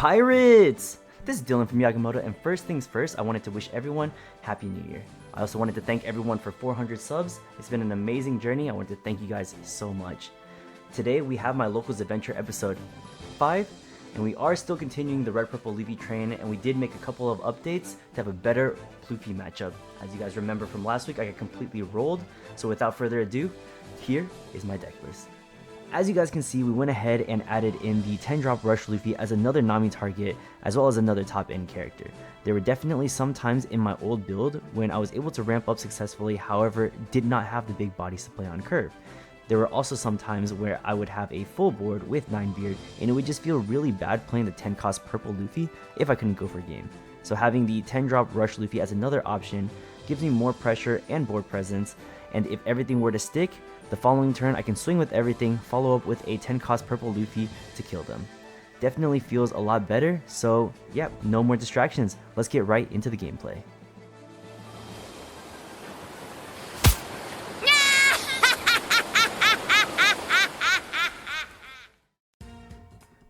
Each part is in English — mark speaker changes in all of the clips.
Speaker 1: Pirates! This is Dylan from Yagamoto, and first things first, I wanted to wish everyone Happy New Year. I also wanted to thank everyone for 400 subs. It's been an amazing journey. I want to thank you guys so much. Today we have my Locals Adventure episode 5, and we are still continuing the Red Purple Luffy train, and we did make a couple of updates to have a better Pluffy matchup. As you guys remember from last week, I got completely rolled, so without further ado, here is my deck list. As you guys can see, we went ahead and added in the 10-drop Rush Luffy as another Nami target, as well as another top-end character. There were definitely some times in my old build when I was able to ramp up successfully, however, did not have the big bodies to play on curve. There were also some times where I would have a full board with 9-beard, and it would just feel really bad playing the 10-cost purple Luffy if I couldn't go for game. So having the 10-drop Rush Luffy as another option gives me more pressure and board presence, and if everything were to stick, the following turn I can swing with everything, follow up with a 10-cost purple Luffy to kill them. Definitely feels a lot better, so yeah, no more distractions. Let's get right into the gameplay.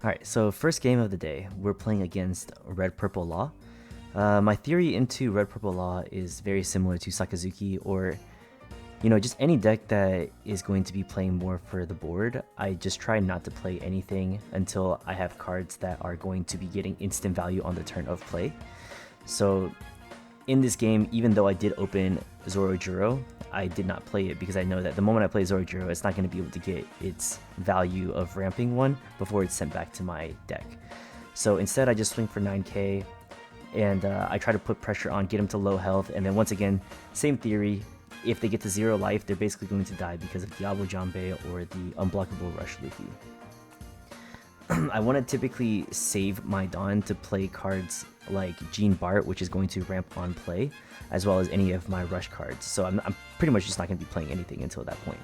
Speaker 1: Alright, so first game of the day, we're playing against Red Purple Law. My theory into Red Purple Law is very similar to Sakazuki, or just any deck that is going to be playing more for the board. I just try not to play anything until I have cards that are going to be getting instant value on the turn of play. So in this game, even though I did open Zorojuro, I did not play it because I know that the moment I play Zorojuro, it's not going to be able to get its value of ramping one before it's sent back to my deck. So instead, I just swing for 9k, and I try to put pressure on, get him to low health, and then once again, same theory. If they get to 0 life, they're basically going to die because of Diable Jambe or the unblockable Rush Luffy. I want to typically save my Dawn to play cards like Bart, which is going to ramp on play, as well as any of my Rush cards. So I'm pretty much just not going to be playing anything until that point.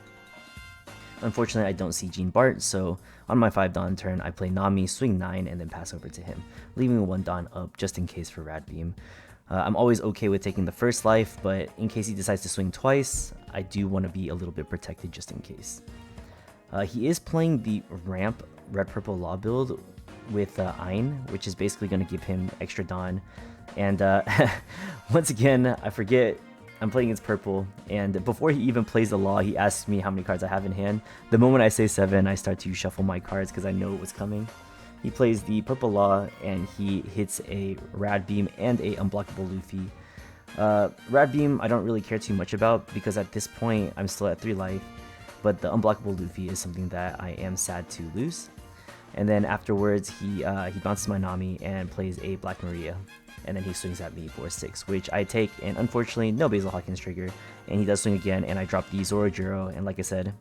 Speaker 1: Unfortunately, I don't see Bart, so on my 5 Dawn turn, I play Nami, swing 9, and then pass over to him, leaving 1 Dawn up just in case for Rad Beam. I'm always okay with taking the first life, but in case he decides to swing twice, I do want to be a little bit protected just in case. He is playing the ramp Red Purple Law build with Ein, which is basically going to give him extra Dawn. And once again, I forget I'm playing against purple, and before he even plays the Law, he asks me how many cards I have in hand. The moment I say 7, I start to shuffle my cards because I know what's coming. He plays the Purple Law, and he hits a Rad Beam and a unblockable Luffy. Rad Beam I don't really care too much about because at this point I'm still at 3 life, but the unblockable Luffy is something that I am sad to lose. And then afterwards he bounces my Nami and plays a Black Maria, and then he swings at me for 6, which I take, and unfortunately no Basil Hawkins trigger, and he does swing again, and I drop the Zorojuro, and like I said,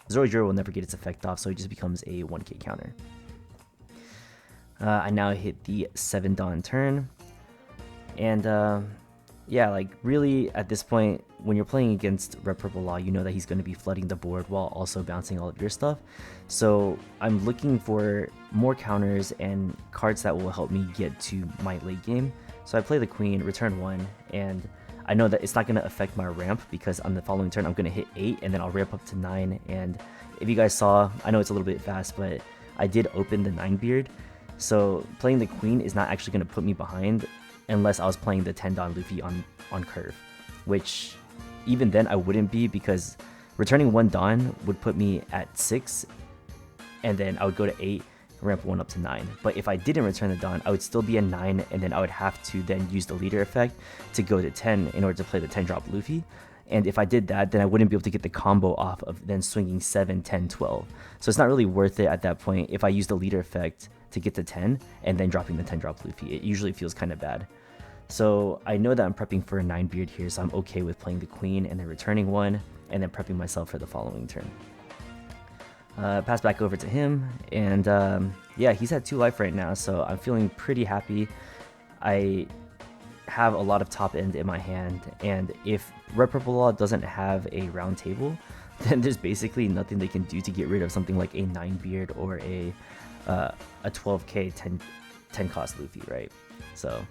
Speaker 1: Zorojuro will never get its effect off, so it just becomes a 1k counter. I now hit the 7 Dawn turn, and yeah, like really at this point, when you're playing against Red Purple Law, you know that he's going to be flooding the board while also bouncing all of your stuff. So I'm looking for more counters and cards that will help me get to my late game. So I play the Queen, return 1, and I know that it's not going to affect my ramp because on the following turn I'm going to hit 8, and then I'll ramp up to 9. And if you guys saw, I know it's a little bit fast, but I did open the 9-beard. So playing the Queen is not actually going to put me behind unless I was playing the 10 Dawn Luffy on curve, which even then I wouldn't be because returning 1 Dawn would put me at 6, and then I would go to 8, ramp 1 up to 9. But if I didn't return the Dawn, I would still be at 9, and then I would have to then use the leader effect to go to 10 in order to play the 10-drop Luffy. And if I did that, then I wouldn't be able to get the combo off of then swinging 7, 10, 12. So it's not really worth it at that point if I use the leader effect to get to 10 and then dropping the 10-drop Luffy. It usually feels kind of bad. So I know that I'm prepping for a 9-beard here, so I'm okay with playing the Queen and then returning 1 and then prepping myself for the following turn. Pass back over to him, and yeah, he's at 2 life right now, so I'm feeling pretty happy. I have a lot of top end in my hand, and if Red Purple Law doesn't have a round table, then there's basically nothing they can do to get rid of something like a 9-beard or a 12k 10 cost Luffy, right? So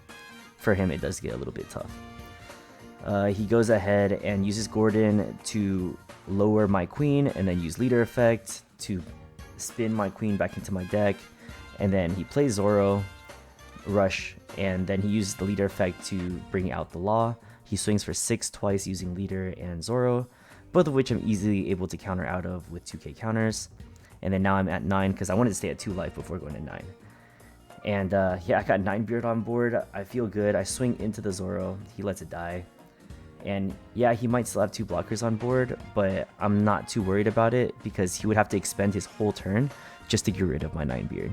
Speaker 1: for him it does get a little bit tough. He goes ahead and uses Gordon to lower my Queen, and then use leader effect to spin my Queen back into my deck, and then he plays Zoro, rush, and then he uses the leader effect to bring out the law. He swings for 6 twice using leader and Zoro, both of which I'm easily able to counter out of with 2k counters. And then now I'm at 9 because I wanted to stay at 2 life before going to 9. And yeah, I got 9 beard on board. I feel good. I swing into the Zoro. He lets it die. And yeah, he might still have 2 blockers on board, but I'm not too worried about it because he would have to expend his whole turn just to get rid of my 9 beard.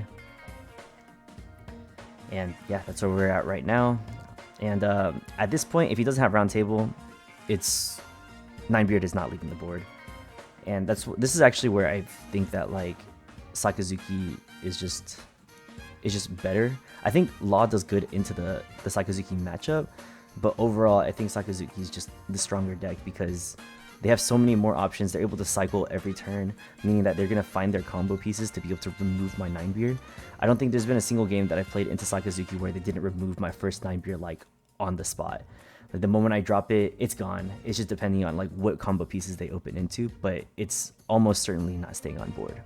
Speaker 1: And yeah, that's where we're at right now. And at this point, if he doesn't have round table, it's 9 beard is not leaving the board. And this is actually where I think that like Sakazuki is just better. I think Law does good into the Sakazuki matchup, but overall I think Sakazuki is just the stronger deck because they have so many more options. They're able to cycle every turn, meaning that they're gonna find their combo pieces to be able to remove my 9 beard. I don't think there's been a single game that I've played into Sakazuki where they didn't remove my first 9 beard like on the spot. Like the moment I drop it, it's gone. It's just depending on like what combo pieces they open into, but it's almost certainly not staying on board.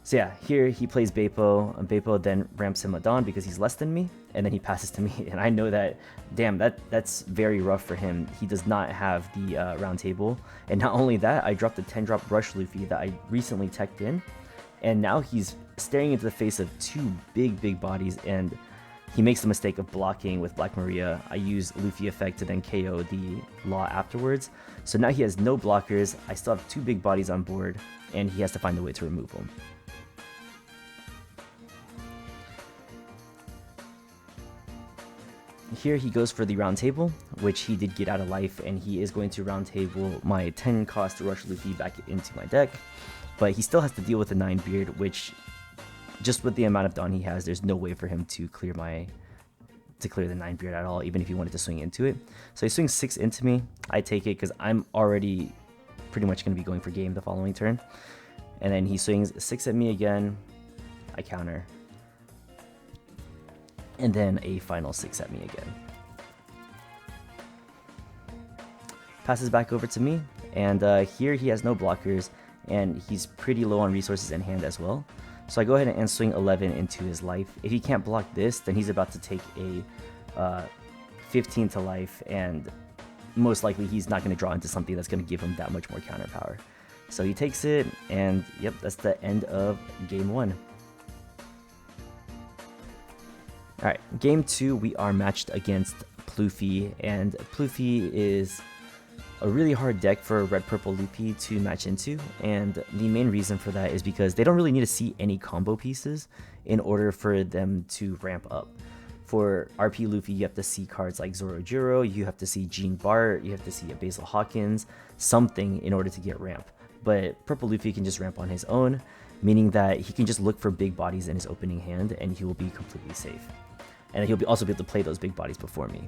Speaker 1: So yeah, here he plays Beppo, and Beppo then ramps him a Dawn because he's less than me, and then he passes to me, and I know that, damn, that's very rough for him. He does not have the round table, and not only that, I dropped a 10-drop Rush Luffy that I recently teched in, and now he's staring into the face of 2 big bodies, and he makes the mistake of blocking with Black Maria. I use Luffy effect to then KO the Law afterwards, so now he has no blockers. I still have 2 big bodies on board, and he has to find a way to remove them. Here he goes for the round table, which he did get out of life, and he is going to round table my 10 cost Rush Luffy back into my deck, but he still has to deal with the 9 beard, which just with the amount of Dawn he has, there's no way for him to clear the 9 beard at all, even if he wanted to swing into it. So he swings 6 into me. I take it because I'm already pretty much going to be going for game the following turn, and then he swings 6 at me again. I counter. And then a final 6 at me again. Passes back over to me, and here he has no blockers, and he's pretty low on resources in hand as well. So I go ahead and swing 11 into his life. If he can't block this, then he's about to take a 15 to life, and most likely he's not going to draw into something that's going to give him that much more counter power. So he takes it, and yep, that's the end of game 1. Alright, game 2, we are matched against Pluffy, and Pluffy is a really hard deck for red-purple Luffy to match into, and the main reason for that is because they don't really need to see any combo pieces in order for them to ramp up. For RP Luffy, you have to see cards like Zorojuro, you have to see Jean Bart, you have to see a Basil Hawkins, something in order to get ramp. But purple Luffy can just ramp on his own, meaning that he can just look for big bodies in his opening hand and he will be completely safe. And he'll also be able to play those big bodies before me.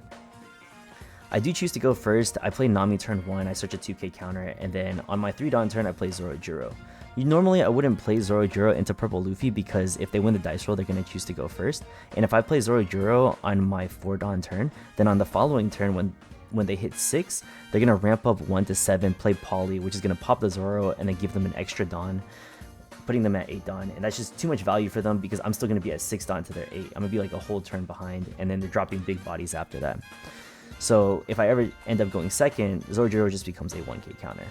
Speaker 1: I do choose to go first. I play Nami turn 1, I search a 2k counter, and then on my 3 Dawn turn I play Zorojuro. Normally I wouldn't play Zorojuro into purple Luffy because if they win the dice roll, they're going to choose to go first. And if I play Zorojuro on my 4 Dawn turn, then on the following turn when they hit 6, they're going to ramp up 1 to 7, play Poly, which is going to pop the Zoro and then give them an extra Dawn, putting them at 8 Dawn, and that's just too much value for them because I'm still going to be at 6 Dawn to their 8. I'm going to be like a whole turn behind, and then they're dropping big bodies after that. So if I ever end up going second, Zorojuro just becomes a 1k counter.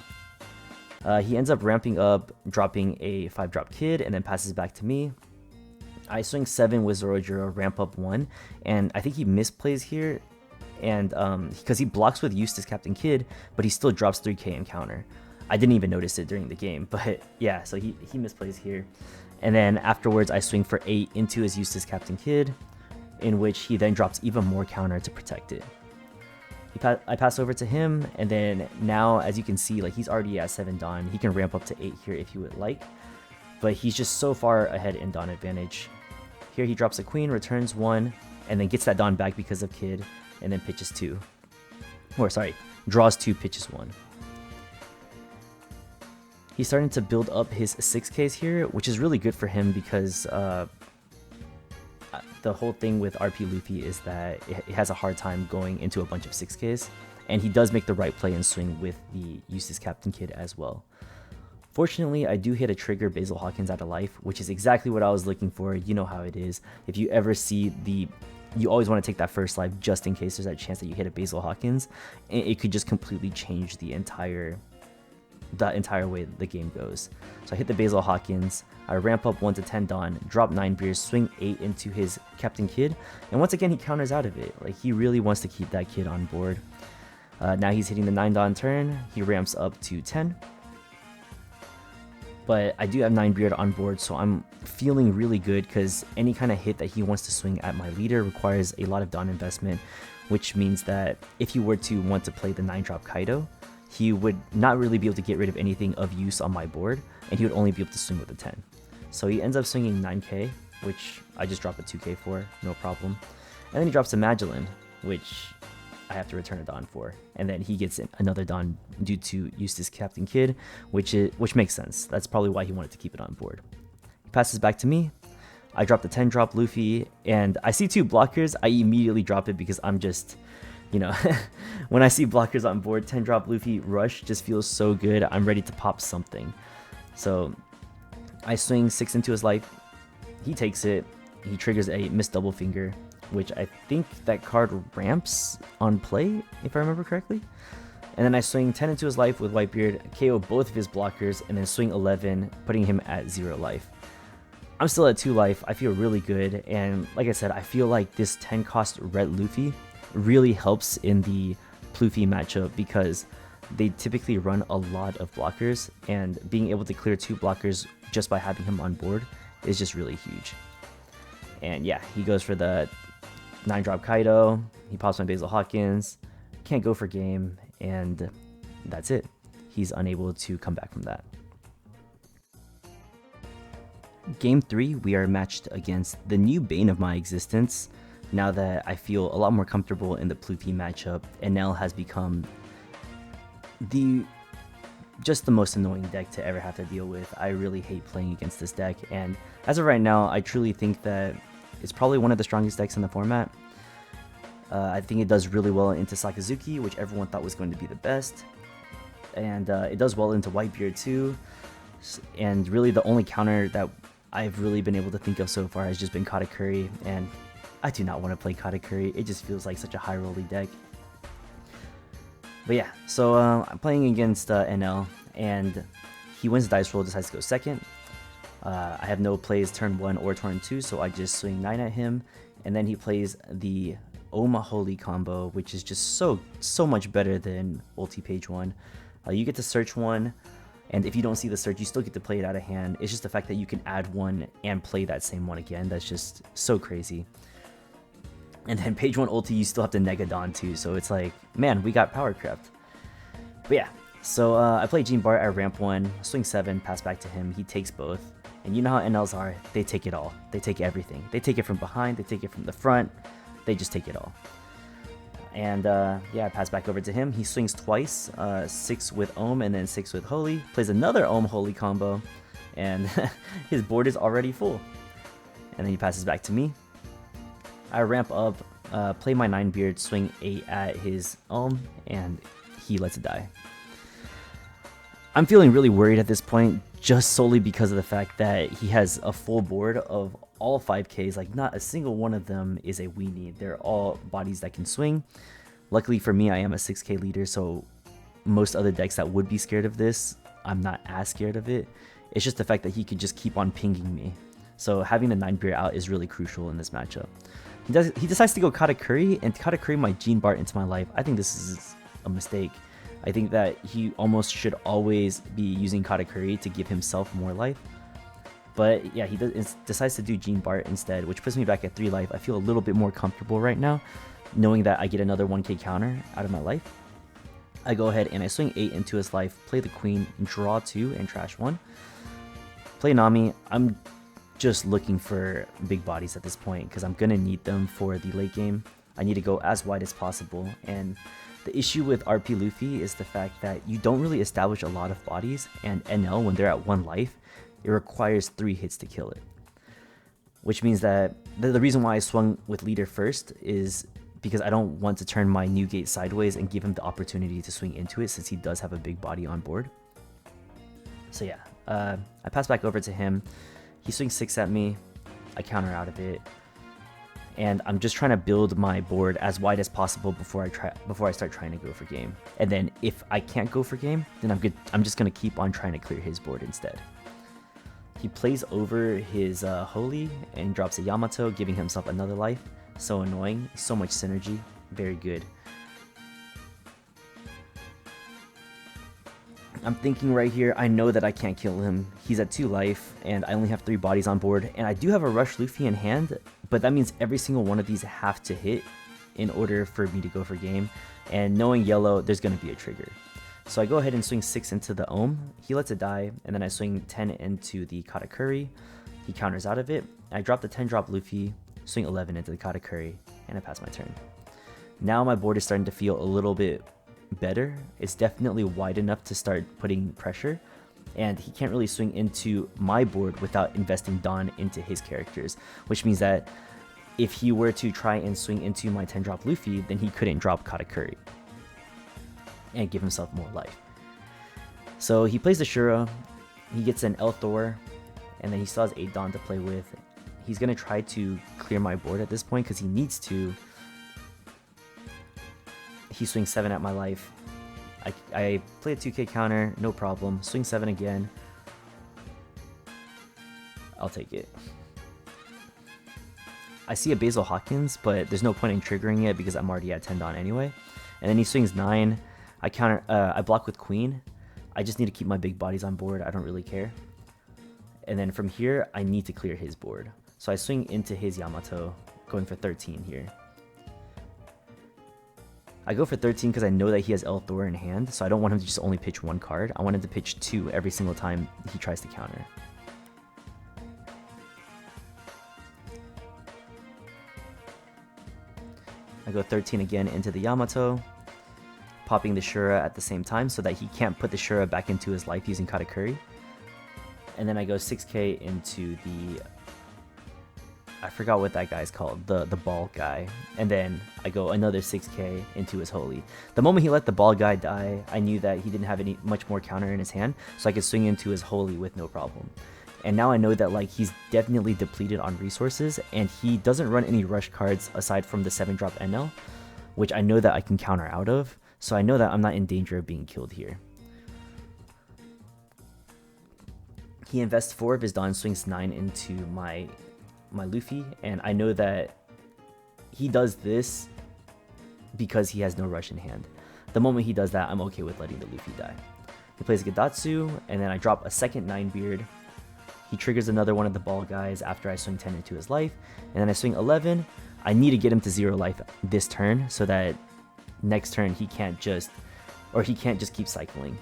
Speaker 1: He ends up ramping up, dropping a 5-drop Kid, and then passes back to me. I swing 7 with Zorojuro, ramp up 1, and I think he misplays here, and because he blocks with Eustace Captain Kid, but he still drops 3k in counter. I didn't even notice it during the game, but yeah, so he misplays here. And then afterwards, I swing for 8 into his Eustace Captain Kid, in which he then drops even more counter to protect it. I pass over to him, and then now, as you can see, like he's already at 7 Dawn. He can ramp up to 8 here if he would like, but he's just so far ahead in Dawn advantage. Here he drops a Queen, returns 1, and then gets that Dawn back because of Kid, and then pitches 2. Or sorry, draws 2, pitches 1. He's starting to build up his 6Ks here, which is really good for him because the whole thing with RP Luffy is that it has a hard time going into a bunch of 6Ks, and he does make the right play and swing with the Eustace Captain Kid as well. Fortunately, I do hit a trigger Basil Hawkins out of life, which is exactly what I was looking for. You know how it is. If you ever see you always want to take that first life just in case there's that chance that you hit a Basil Hawkins. It could just completely change the entire way the game goes. So I hit the Basil Hawkins, I ramp up 1 to 10 Dawn, drop 9 beers, swing 8 into his Captain Kid, and once again he counters out of it. Like, he really wants to keep that kid on board. Now he's hitting the 9 Dawn turn, he ramps up to 10. But I do have 9 beard on board, so I'm feeling really good because any kind of hit that he wants to swing at my leader requires a lot of Dawn investment, which means that if he were to want to play the 9-drop Kaido, he would not really be able to get rid of anything of use on my board, and he would only be able to swing with a 10. So he ends up swinging 9k, which I just dropped a 2k for, no problem. And then he drops a Magellan, which I have to return a Dawn for. And then he gets another Dawn due to Eustace Captain Kid, which makes sense. That's probably why he wanted to keep it on board. He passes back to me. I drop the 10 drop Luffy, and I see 2 blockers. I immediately drop it because I'm just, you know, when I see blockers on board, 10 drop Luffy rush just feels so good. I'm ready to pop something. So I swing 6 into his life. He takes it. He triggers a missed double finger, which I think that card ramps on play, if I remember correctly. And then I swing 10 into his life with Whitebeard, KO both of his blockers, and then swing 11, putting him at 0 life. I'm still at 2 life. I feel really good, and like I said, I feel like this 10 cost red Luffy really helps in the Pluffy matchup because they typically run a lot of blockers, and being able to clear 2 blockers just by having him on board is just really huge. And yeah, he goes for the 9-drop Kaido, he pops my Basil Hawkins, can't go for game, and that's it. He's unable to come back from that. Game 3, we are matched against the new bane of my existence. Now that I feel a lot more comfortable in the Pluffy matchup, Enel has become just the most annoying deck to ever have to deal with. I really hate playing against this deck, and as of right now, I truly think that it's probably one of the strongest decks in the format. I think it does really well into Sakazuki, which everyone thought was going to be the best, and it does well into Whitebeard too. And really the only counter that I've really been able to think of so far has just been Katakuri, and I do not want to play Katakuri. It just feels like such a high rolly deck. But yeah, so I'm playing against Enel, and he wins the dice roll, decides to go second. I have no plays turn 1 or turn 2, so I just swing 9 at him, and then he plays the Oma Holy combo, which is just so much better than ulti page 1. You get to search 1, and if you don't see the search, you still get to play it out of hand. It's just the fact that you can add 1 and play that same one again. That's just so crazy. And then page 1 ulti, you still have to Negadon too, so it's like, man, we got power crept. But yeah, so I play Gene Bart at ramp 1, swing 7, pass back to him, he takes both. And you know how NLs are, they take it all. They take everything. They take it from behind, they take it from the front, they just take it all. And yeah, I pass back over to him, he swings twice, 6 with Ohm and then 6 with Holy, plays another Ohm Holy combo, and his board is already full. And then he passes back to me. I ramp up, play my 9 beard, swing 8 at his Ohm, and he lets it die. I'm feeling really worried at this point, just solely because of the fact that he has a full board of all 5Ks, like not a single one of them is a weenie. They're all bodies that can swing. Luckily for me, I am a 6K leader, so most other decks that would be scared of this, I'm not as scared of it. It's just the fact that he can just keep on pinging me. So having the 9 beard out is really crucial in this matchup. He decides to go Katakuri, and Katakuri my Gene Bart into my life. I think this is a mistake. I think that he almost should always be using Katakuri to give himself more life. But yeah, he decides to do Gene Bart instead, which puts me back at 3 life. I feel a little bit more comfortable right now, knowing that I get another 1k counter out of my life. I go ahead and I swing 8 into his life, play the Queen, draw 2, and trash 1. Play Nami. I'm just looking for big bodies at this point because I'm going to need them for the late game. I need to go as wide as possible, and the issue with RP Luffy is the fact that you don't really establish a lot of bodies, and NL, when they're at 1 life, it requires 3 hits to kill it. Which means that the reason why I swung with leader first is because I don't want to turn my Newgate sideways and give him the opportunity to swing into it since he does have a big body on board. So yeah, I pass back over to him. He swings 6 at me. I counter out of it. And I'm just trying to build my board as wide as possible before I start trying to go for game. And then if I can't go for game, then I'm just gonna keep on trying to clear his board instead. He plays over his holy and drops a Yamato, giving himself another life. So annoying, so much synergy, very good. I'm thinking right here, I know that I can't kill him. He's at 2 life, and I only have 3 bodies on board. And I do have a Rush Luffy in hand, but that means every single one of these have to hit in order for me to go for game. And knowing yellow, there's going to be a trigger. So I go ahead and swing 6 into the Ohm. He lets it die, and then I swing 10 into the Katakuri. He counters out of it. I drop the 10-drop Luffy, swing 11 into the Katakuri, and I pass my turn. Now my board is starting to feel a little bit better. It's definitely wide enough to start putting pressure, and he can't really swing into my board without investing Dawn into his characters, which means that if he were to try and swing into my 10-drop Luffy, then he couldn't drop Katakuri and give himself more life. So he plays the Shura, he gets an L Thor, and then he still has 8 Dawn to play with. He's going to try to clear my board at this point because he needs to. He swings 7 at my life. I play a 2k counter, no problem. Swing 7 again. I'll take it. I see a Basil Hawkins, but there's no point in triggering it because I'm already at 10 Dawn anyway. And then he swings 9. I block with Queen. I just need to keep my big bodies on board. I don't really care. And then from here, I need to clear his board. So I swing into his Yamato, going for 13 here. I go for 13 because I know that he has L Thor in hand, so I don't want him to just only pitch 1 card. I want him to pitch 2 every single time he tries to counter. I go 13 again into the Yamato, popping the Shura at the same time so that he can't put the Shura back into his life using Katakuri. And then I go 6k into the... I forgot what that guy's called, the ball guy. And then I go another 6k into his holy. The moment he let the ball guy die, I knew that he didn't have much more counter in his hand, so I could swing into his holy with no problem. And now I know that like he's definitely depleted on resources, and he doesn't run any rush cards aside from the 7-drop Enel, which I know that I can counter out of, so I know that I'm not in danger of being killed here. He invests 4 of his Dawn, swings 9 into my Luffy, and I know that he does this because he has no rush in hand. The moment he does that, I'm okay with letting the Luffy die. He plays Gadatsu, and then I drop a second 9-beard. He triggers another one of the ball guys after I swing 10 into his life, and then I swing 11. I need to get him to 0 life this turn so that next turn he can't just keep cycling.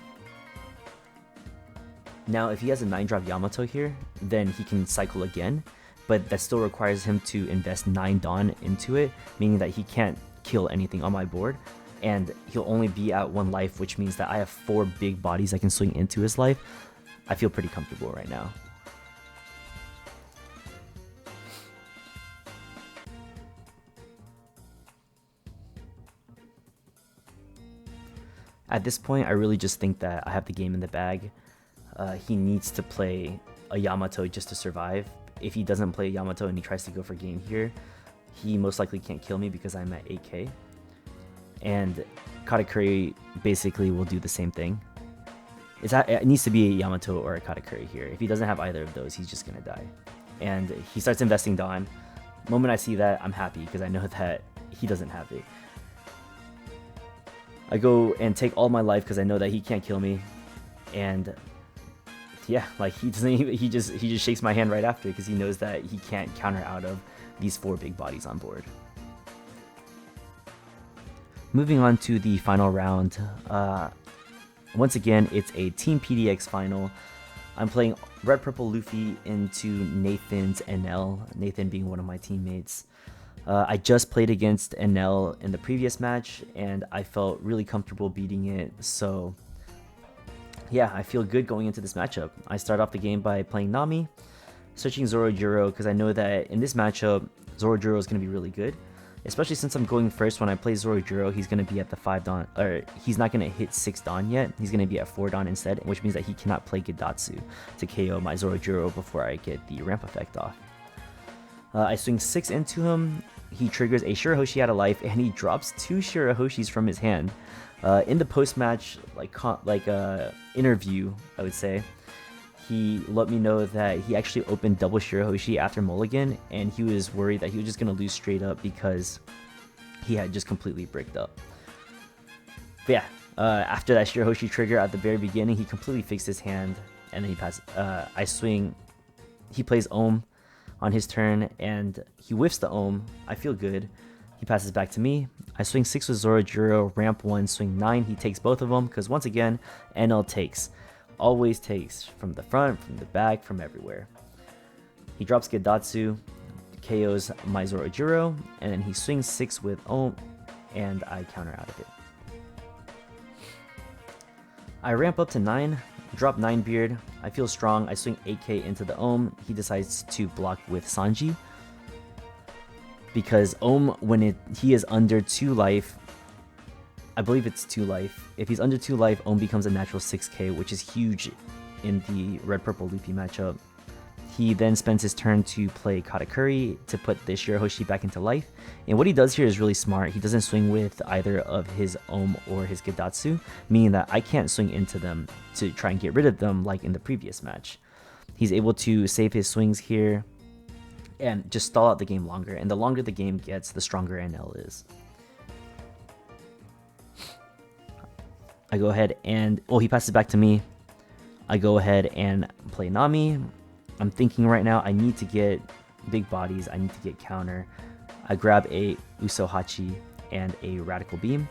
Speaker 1: Now if he has a 9-drop Yamato here, then he can cycle again, but that still requires him to invest 9 Dawn into it, meaning that he can't kill anything on my board, and he'll only be at 1 life, which means that I have 4 big bodies I can swing into his life. I feel pretty comfortable right now. At this point, I really just think that I have the game in the bag. He needs to play a Yamato just to survive. If he doesn't play Yamato and he tries to go for game here, he most likely can't kill me because I'm at 8k. And Katakuri basically will do the same thing. It needs to be a Yamato or a Katakuri here. If he doesn't have either of those, he's just going to die. And he starts investing Dawn. The moment I see that, I'm happy because I know that he doesn't have it. I go and take all my life because I know that he can't kill me. And yeah, like he just shakes my hand right after because he knows that he can't counter out of these 4 big bodies on board. Moving on to the final round. Once again, it's a Team PDX final. I'm playing Red Purple Luffy into Nathan's Enel, Nathan being one of my teammates. I just played against Enel in the previous match, and I felt really comfortable beating it, so yeah, I feel good going into this matchup. I start off the game by playing Nami, searching Zorojuro, because I know that in this matchup, Zorojuro is going to be really good. especially since I'm going first. When I play Zorojuro, he's going to be at the 5 Dawn, or he's not going to hit 6 Dawn yet. He's going to be at 4 Dawn instead, which means that he cannot play Gedatsu to KO my Zorojuro before I get the ramp effect off. I swing 6 into him. He triggers a Shirahoshi out of life, and he drops 2 Shirahoshis from his hand. In the post-match interview, I would say, he let me know that he actually opened double Shirahoshi after Mulligan, and he was worried that he was just going to lose straight up because he had just completely bricked up. But yeah, after that Shirahoshi trigger at the very beginning, he completely fixed his hand, and then he passed. I swing, he plays Ohm on his turn, and he whiffs the Ohm. I feel good. He passes back to me. I swing 6 with Zorojuro, ramp 1, swing 9. He takes both of them, because once again, Enel takes. Always takes from the front, from the back, from everywhere. He drops Gedatsu, KOs my Zorojuro, and then he swings 6 with Ohm, and I counter out of it. I ramp up to 9, drop 9 beard. I feel strong. I swing 8k into the Ohm. He decides to block with Sanji, because Ohm, when he is under 2 life, I believe it's 2 life. If he's under 2 life, Ohm becomes a natural 6k, which is huge in the red-purple Luffy matchup. He then spends his turn to play Katakuri to put the Shirahoshi back into life. And what he does here is really smart. He doesn't swing with either of his Ohm or his Gedatsu, meaning that I can't swing into them to try and get rid of them like in the previous match. He's able to save his swings here and just stall out the game longer. And the longer the game gets, the stronger Enel is. I go ahead and, oh, he passes back to me. I go ahead and play Nami. I'm thinking right now I need to get big bodies. I need to get counter. I grab a usohachi and a radical beam.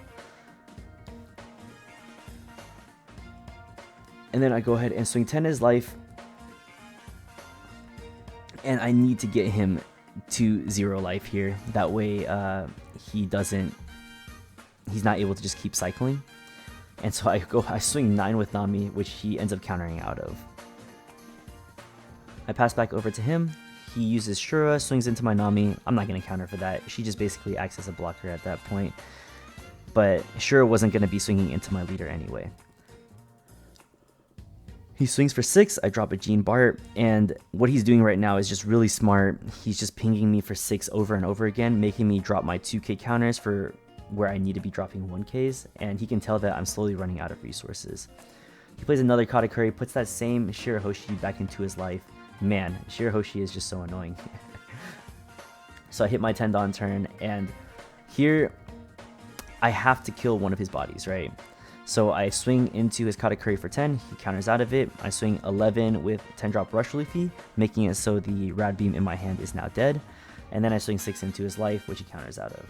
Speaker 1: And then I go ahead and swing 10 his life. And I need to get him to 0 life here. That way he's not able to just keep cycling. And so I swing 9 with Nami, which he ends up countering out of. I pass back over to him. He uses Shura, swings into my Nami. I'm not going to counter for that. She just basically acts as a blocker at that point. But Shura wasn't going to be swinging into my leader anyway. He swings for 6. I drop a Jean Bart. And what he's doing right now is just really smart. He's just pinging me for 6 over and over again, making me drop my 2k counters for where I need to be dropping 1Ks, and he can tell that I'm slowly running out of resources. He plays another Katakuri, puts that same Shirahoshi back into his life. Man, Shirahoshi is just so annoying. So I hit my 10 Dawn turn, and here I have to kill one of his bodies, right? So I swing into his Katakuri for 10, he counters out of it. I swing 11 with 10 drop Rush Luffy, making it so the Rad Beam in my hand is now dead. And then I swing 6 into his life, which he counters out of.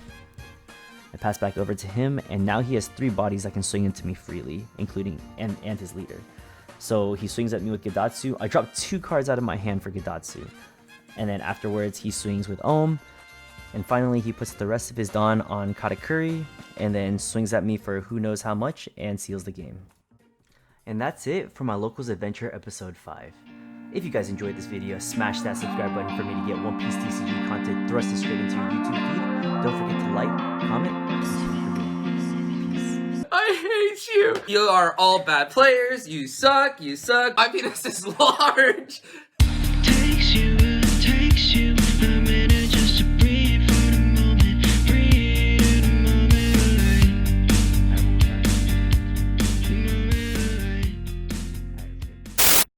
Speaker 1: I pass back over to him, and now he has 3 bodies that can swing into me freely, including and his leader. So he swings at me with Gedatsu. I drop 2 cards out of my hand for Gedatsu. And then afterwards, he swings with Ohm. And finally, he puts the rest of his Dawn on Katakuri, and then swings at me for who knows how much, and seals the game. And that's it for my Locals Adventure Episode 5. If you guys enjoyed this video, smash that subscribe button for me to get One Piece TCG content thrusted straight into your YouTube feed. Don't forget to like, comment, and subscribe for more. Peace.
Speaker 2: I hate you! You are all bad players, you suck, my penis is large!
Speaker 3: Takes you